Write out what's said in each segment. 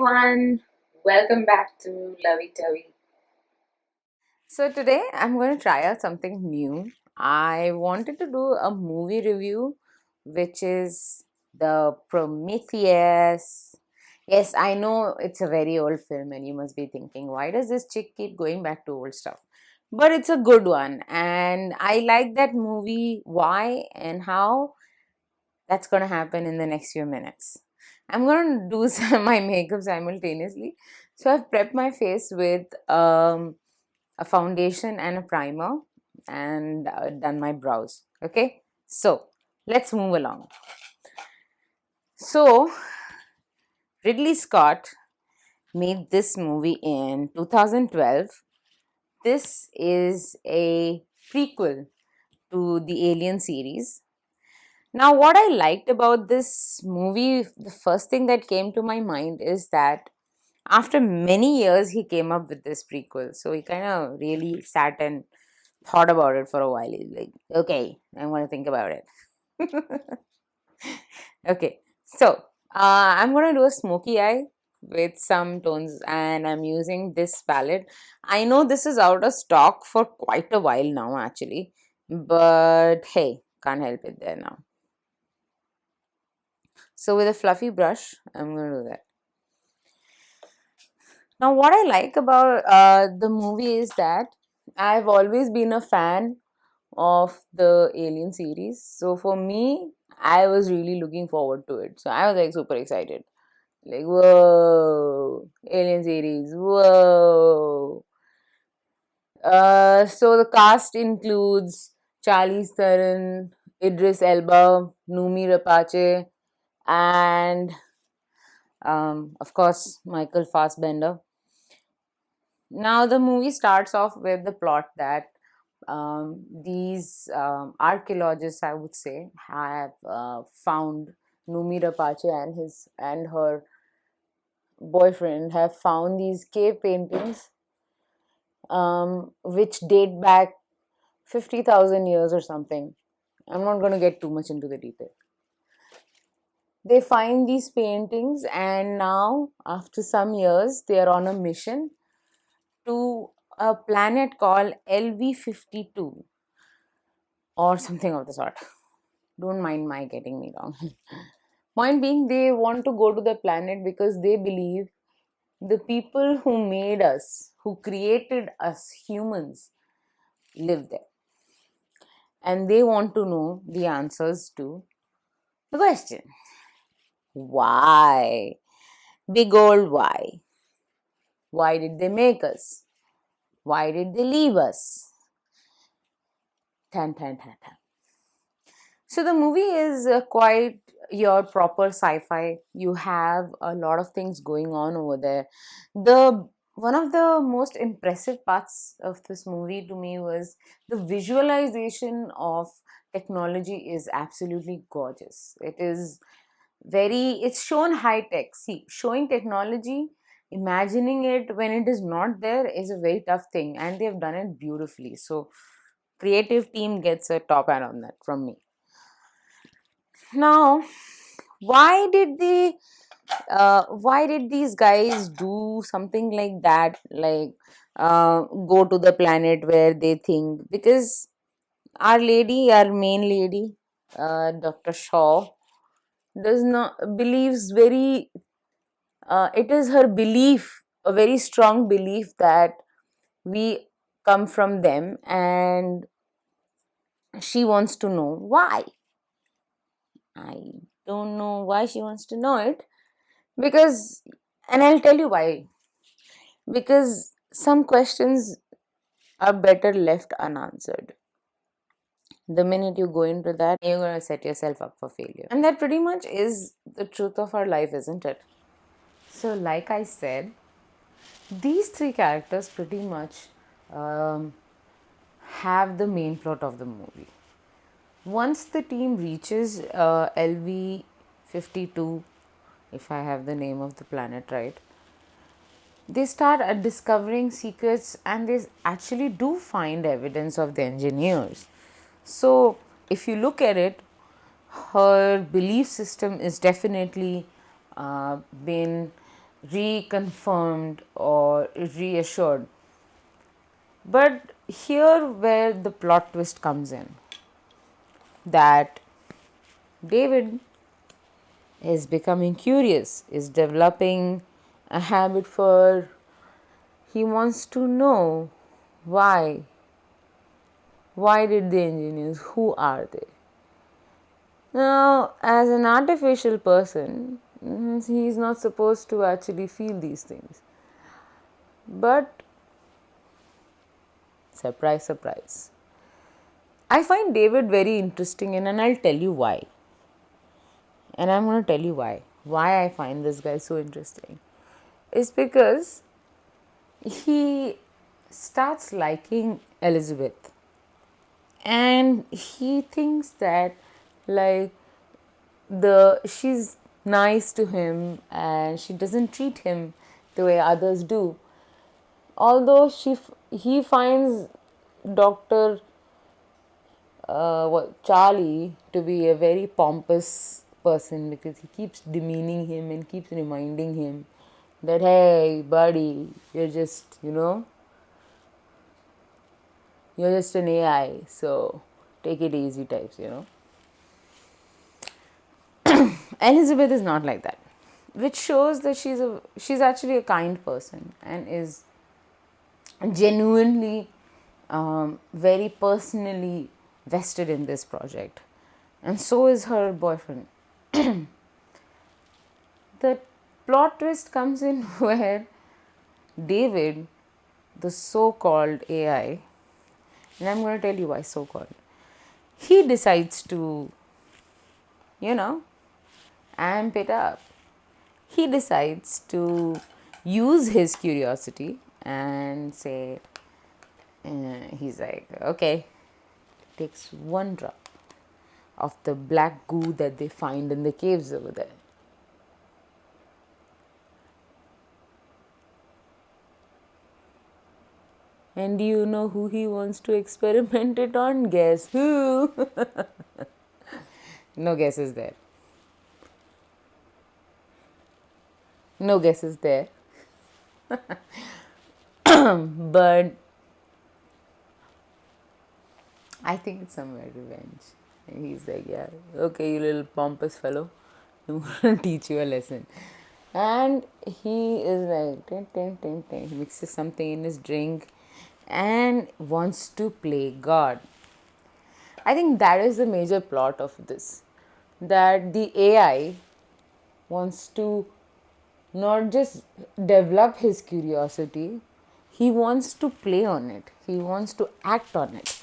everyone, welcome back to Lovey Dovey. So today I'm going to try out something new. I wanted to do a movie review which is the Prometheus. Yes, I know it's a very old film and you must be thinking, why does this chick keep going back to old stuff? But it's a good one and I like that movie. Why and how? That's going to happen in the next few minutes. I'm going to do my makeup simultaneously. So I've prepped my face with a foundation and a primer and done my brows. Okay, so let's move along. So Ridley Scott made this movie in 2012. This is a prequel to the Alien series. Now, what I liked about this movie, the first thing that came to my mind is that after many years, he came up with this prequel. So he kind of really sat and thought about it for a while. He's like, okay, I'm going to think about it. Okay, so I'm going to do a smoky eye with some tones and I'm using this palette. I know this is out of stock for quite a while now, actually, but hey, can't help it there now. So with a fluffy brush, I'm going to do that. Now, what I like about the movie is that I've always been a fan of the Alien series. So for me, I was really looking forward to it. So I was like super excited. Like, whoa, Alien series, whoa. So the cast includes Charlize Theron, Idris Elba, Numi Rapace, and of course, Michael Fassbender. Now, the movie starts off with the plot that these archaeologists, I would say, have found Numi Rapace and her boyfriend have found these cave paintings, which date back 50,000 years or something. I'm not going to get too much into the detail. They find these paintings, and now, after some years, they are on a mission to a planet called LV52 or something of the sort. Don't mind my getting me wrong. Point being, they want to go to the planet because they believe the people who made us, who created us humans, live there. And they want to know the answers to the question, why? Big old why. Why did they make us? Why did they leave us? Tan, tan, tan, tan. So the movie is quite your proper sci-fi. You have a lot of things going on over there. The one of the most impressive parts of this movie to me was the visualization of technology is absolutely gorgeous. It is it's shown high tech. See, showing technology, imagining it when it is not there is a very tough thing, and they have done it beautifully. So creative team gets a top hand on that from me. Now, why did why did these guys do something like that, like go to the planet where they think? Because our main lady, Dr. Shaw, does not believes very it is her belief, a very strong belief, that we come from them, and she wants to know why. I don't know why she wants to know it, because, and I'll tell you why. Because some questions are better left unanswered. The minute you go into that, you're going to set yourself up for failure. And that pretty much is the truth of our life, isn't it? So, like I said, these three characters pretty much um, have the main plot of the movie. Once the team reaches LV 52, if I have the name of the planet right, they start discovering secrets, and they actually do find evidence of the engineers. So, if you look at it, her belief system is definitely been reconfirmed or reassured. But here where the plot twist comes in, that David is becoming curious, is developing a habit for, he wants to know why. Why did the engineers? Who are they? Now, as an artificial person, he is not supposed to actually feel these things. But, surprise, surprise. I find David very interesting, and I'll tell you why. And I'm going to tell you why. Why I find this guy so interesting is because he starts liking Elizabeth, and he thinks that, like, she's nice to him and she doesn't treat him the way others do. Although he finds Dr. Charlie to be a very pompous person, because he keeps demeaning him and keeps reminding him that, hey buddy, you're just, you're just an AI, so take it easy types. Elizabeth is not like that, which shows that she's actually a kind person and is genuinely very personally vested in this project, and so is her boyfriend. The plot twist comes in where David, the so-called AI, and I'm going to tell you why so-called, he decides to, amp it up. He decides to use his curiosity and say, he's like, okay, takes one drop of the black goo that they find in the caves over there. And do you know who he wants to experiment it on? Guess who? No guesses there. No guesses there. But I think it's somewhere revenge. And he's like, yeah, okay, you little pompous fellow, I'm going to teach you a lesson. And he is like, he mixes something in his drink and wants to play God. I think that is the major plot of this, that the AI wants to not just develop his curiosity, he wants to play on it, he wants to act on it.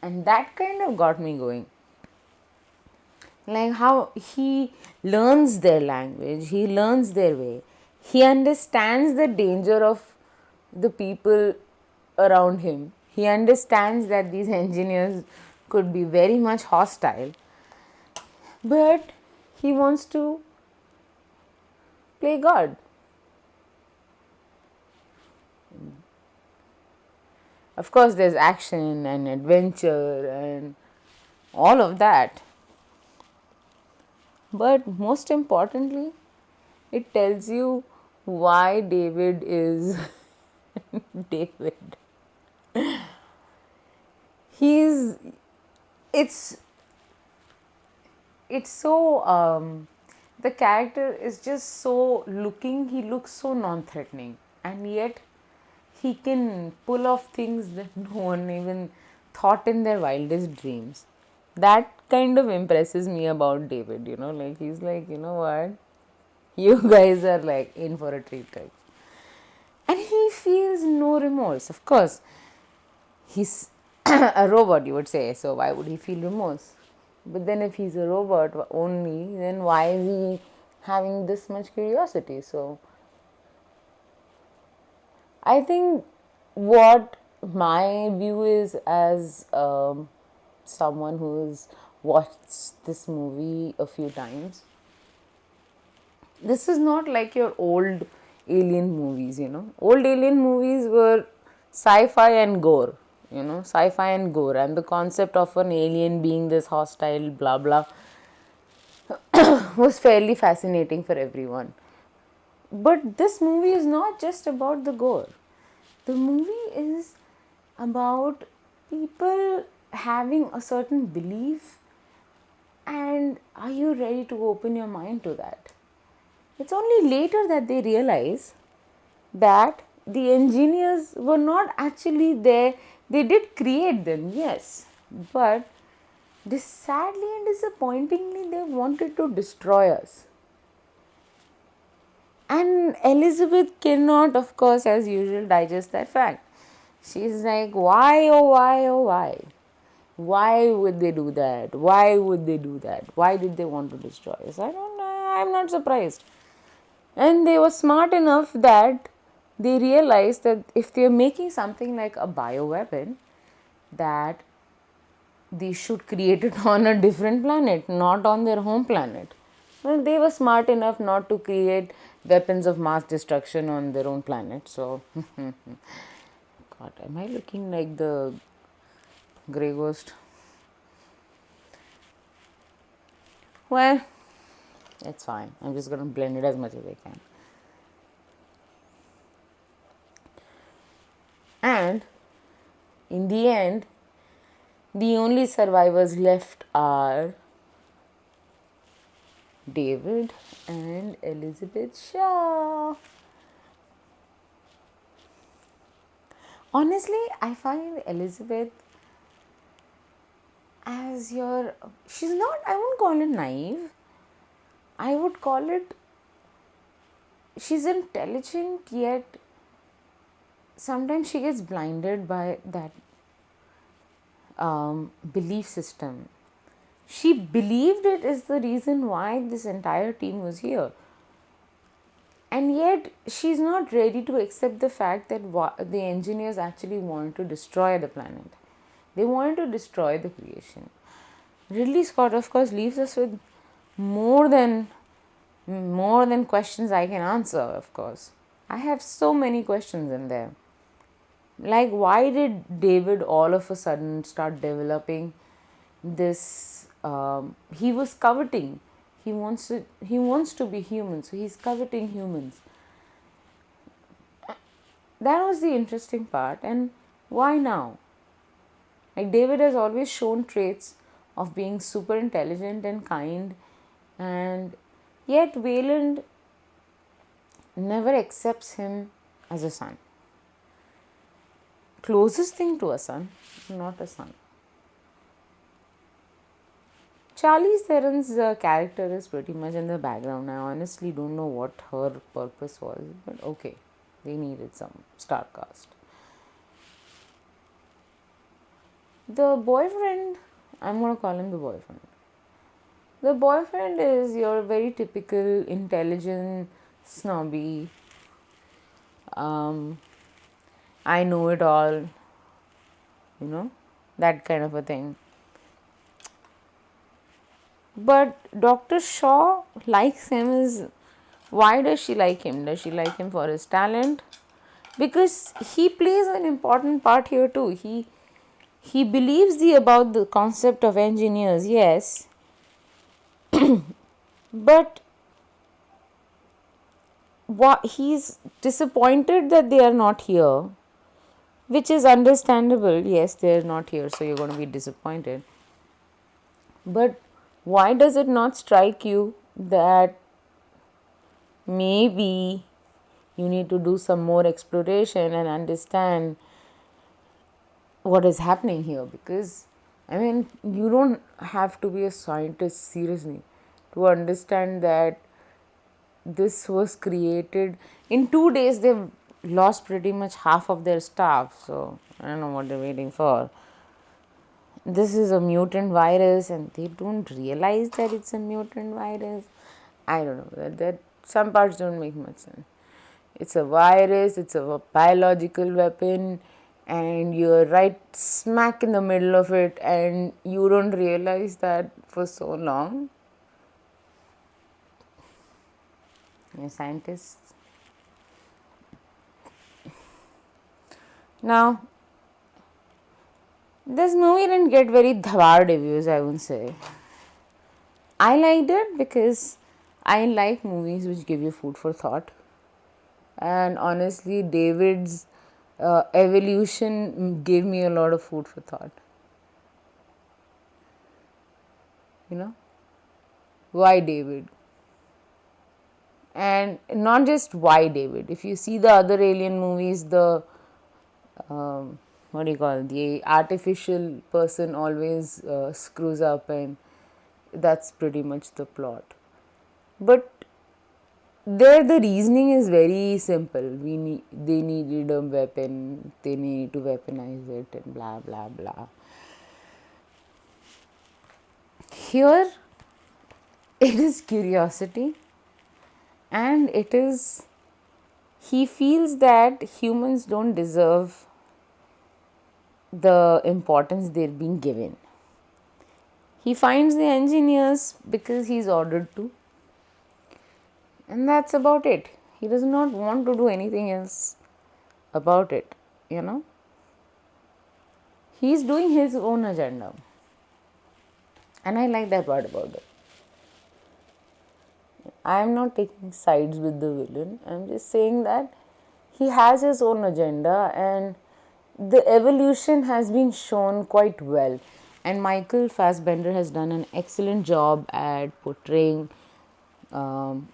And that kind of got me going. Like how he learns their language, he learns their way, he understands the danger of the people around him, he understands that these engineers could be very much hostile, but he wants to play God. Of course, there's action and adventure and all of that. But most importantly, it tells you why David is David. He's it's so the character is just so he looks so non-threatening, and yet he can pull off things that no one even thought in their wildest dreams. That kind of impresses me about David, like he's like, you know what, you guys are like in for a treat type. And he feels no remorse. Of course, he's a robot, you would say, so why would he feel remorse? But then if he's a robot only, then why is he having this much curiosity? So I think what my view is, as someone who's watched this movie a few times, this is not like your old alien movies. Old alien movies were sci-fi and gore, sci-fi and gore, and the concept of an alien being this hostile blah blah was fairly fascinating for everyone. But this movie is not just about the gore. The movie is about people having a certain belief, and are you ready to open your mind to that? It's only later that they realize that the engineers were not actually there. They did create them, yes, but sadly and disappointingly, they wanted to destroy us. And Elizabeth cannot, of course, as usual, digest that fact. She's like, why, oh, why, oh, why? Why would they do that? Why would they do that? Why did they want to destroy us? I don't know. I'm not surprised. And they were smart enough that they realized that if they're making something like a bioweapon, that they should create it on a different planet, not on their home planet. Well, they were smart enough not to create weapons of mass destruction on their own planet. So, God, am I looking like the grey ghost? Well, it's fine. I'm just going to blend it as much as I can. And in the end, the only survivors left are David and Elizabeth Shaw. Honestly, I find Elizabeth as she's not, I won't call it naive. I would call it, she's intelligent, yet sometimes she gets blinded by that belief system. She believed it is the reason why this entire team was here. And yet, she's not ready to accept the fact that the engineers actually wanted to destroy the planet. They wanted to destroy the creation. Ridley Scott, of course, leaves us with more than questions I can answer, of course. I have so many questions in there. Like, why did David all of a sudden start developing this? He was coveting. He wants to be human, so he's coveting humans. That was the interesting part. And why now? Like, David has always shown traits of being super intelligent and kind, and yet Wayland never accepts him as a son. Closest thing to a son, not a son. Charlize Theron's character is pretty much in the background. I honestly don't know what her purpose was, but okay, they needed some star cast. The boyfriend, I'm going to call him the boyfriend. The boyfriend is your very typical intelligent, snobby, I know it all, that kind of a thing. But Dr. Shaw likes him. Why does she like him? Does she like him for his talent? Because he plays an important part here too. He believes about the concept of engineers, yes. But he's disappointed that they are not here, which is understandable. Yes, they are not here, so you're going to be disappointed. But why does it not strike you that maybe you need to do some more exploration and understand what is happening here? Because, I mean, you don't have to be a scientist, seriously, to understand that this was created in 2 days. They've lost pretty much half of their staff, so I don't know what they're waiting for. This is a mutant virus and they don't realize that it's a mutant virus. I don't know, that some parts don't make much sense. It's a virus, it's a biological weapon, and you're right smack in the middle of it, and you don't realize that for so long. You're scientists. Now, this movie didn't get very dhawar reviews, I would say. I liked it because I like movies which give you food for thought. And honestly, David's evolution gave me a lot of food for thought. You know, why David? And not just why David. If you see the other alien movies, the what do you call it? The artificial person always screws up, and that's pretty much the plot. But there, the reasoning is very simple. They needed a weapon. They need to weaponize it, and blah blah blah. Here, it is curiosity, and it is. He feels that humans don't deserve the importance they're being given. He finds the engineers because he's ordered to, and that's about it. He does not want to do anything else about it, you know. He's doing his own agenda, and I like that part about it. I am not taking sides with the villain. I'm just saying that he has his own agenda, and the evolution has been shown quite well. And Michael Fassbender has done an excellent job at portraying um,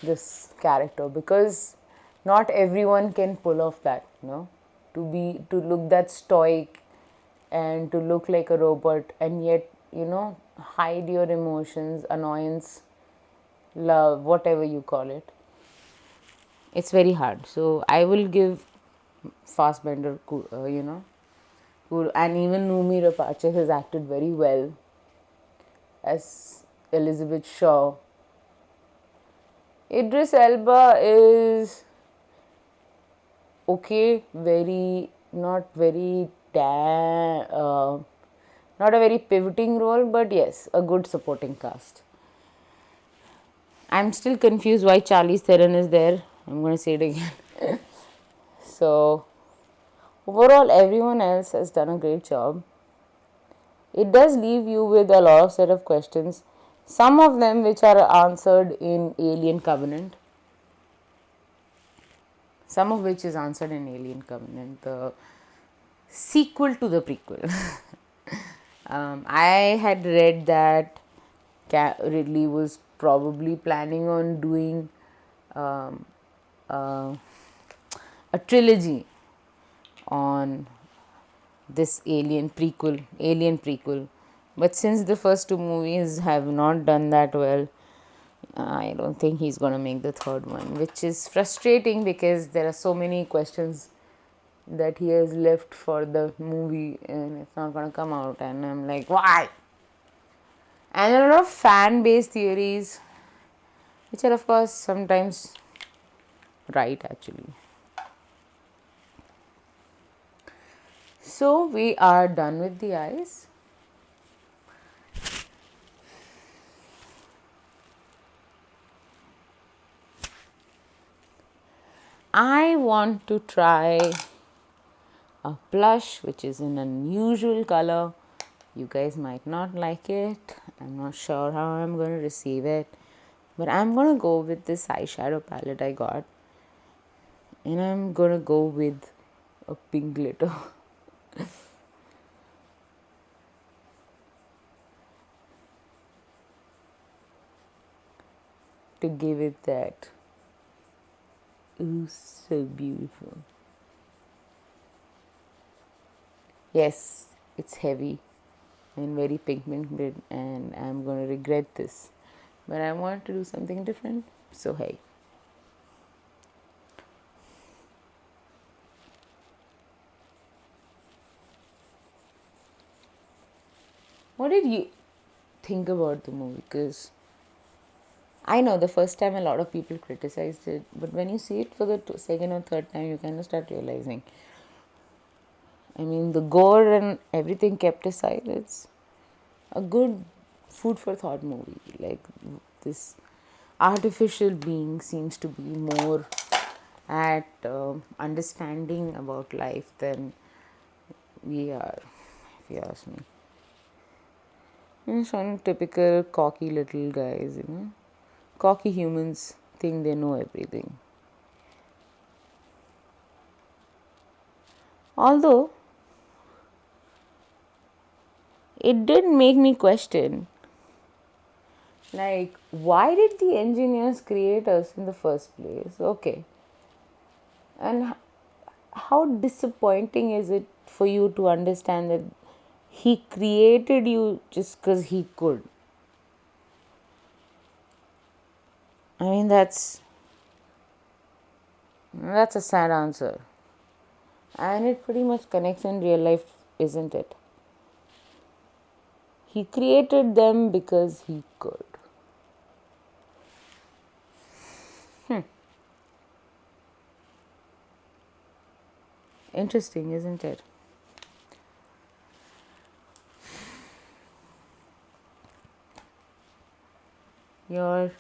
this character, because not everyone can pull off that, to look that stoic and to look like a robot, and yet hide your emotions, annoyance, love, whatever you call it. It's very hard. So I will give Fassbender, and even Numi Rapace has acted very well as Elizabeth Shaw. Idris Elba is okay, very not very not a very pivoting role, but yes, a good supporting cast. I'm still confused why Charlize Theron is there. I'm going to say it again. So, overall, everyone else has done a great job. It does leave you with a lot of set of questions, some of them which are answered in Alien Covenant, some of which is answered in Alien Covenant, the sequel to the prequel. I had read that Ridley was probably planning on doing um, uh, a trilogy on this alien prequel. But since the first two movies have not done that well, I don't think he's going to make the third one, which is frustrating because there are so many questions that he has left for the movie and it's not going to come out, and I'm like, why? And a lot of fan based theories, which are, of course, sometimes right actually. So, we are done with the eyes. I want to try a blush which is an unusual color. You guys might not like it. I'm not sure how I'm going to receive it. But I'm going to go with this eyeshadow palette I got. And I'm going to go with a pink glitter. To give it that. Ooh, so beautiful. Yes, it's heavy and very pigmented, and I'm going to regret this. But I want to do something different, so hey. What did you think about the movie? Because I know the first time a lot of people criticized it, but when you see it for the second or third time, you kind of start realizing. I mean, the gore and everything kept aside, it's a good food for thought movie. Like, this artificial being seems to be more at understanding about life than we are, if you ask me. Some typical cocky little guys, Cocky humans think they know everything. Although it did make me question, like, why did the engineers create us in the first place? Okay. And how disappointing is it for you to understand that he created you just because he could? I mean, that's a sad answer. And it pretty much connects in real life, isn't it? He created them because he could. Interesting, isn't it? Your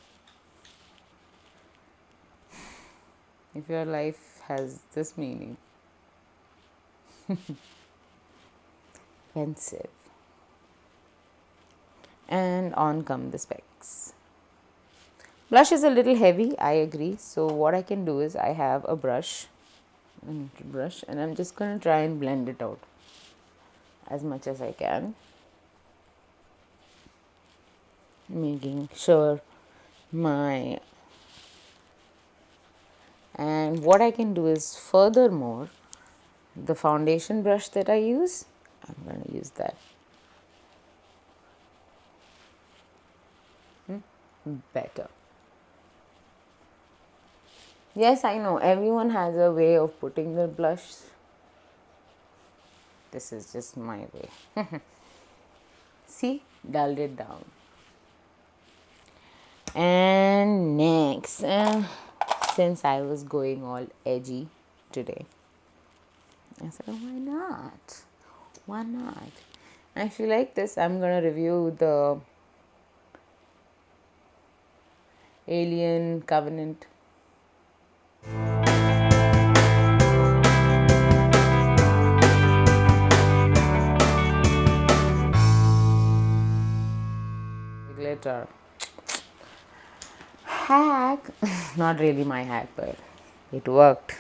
If your life has this meaning, pensive. And on come the specs. Blush is a little heavy, I agree. So what I can do is I have a brush, and I'm just going to try and blend it out as much as I can, making sure my and what I can do is, furthermore, the foundation brush that I use, I'm going to use that better. Yes, I know everyone has a way of putting their blush. This is just my way. See, dulled it down. And next, since I was going all edgy today, I said, oh, why not? Why not? I feel like this, I'm going to review the Alien Covenant. Glitter hack. Not really my hack, but it worked.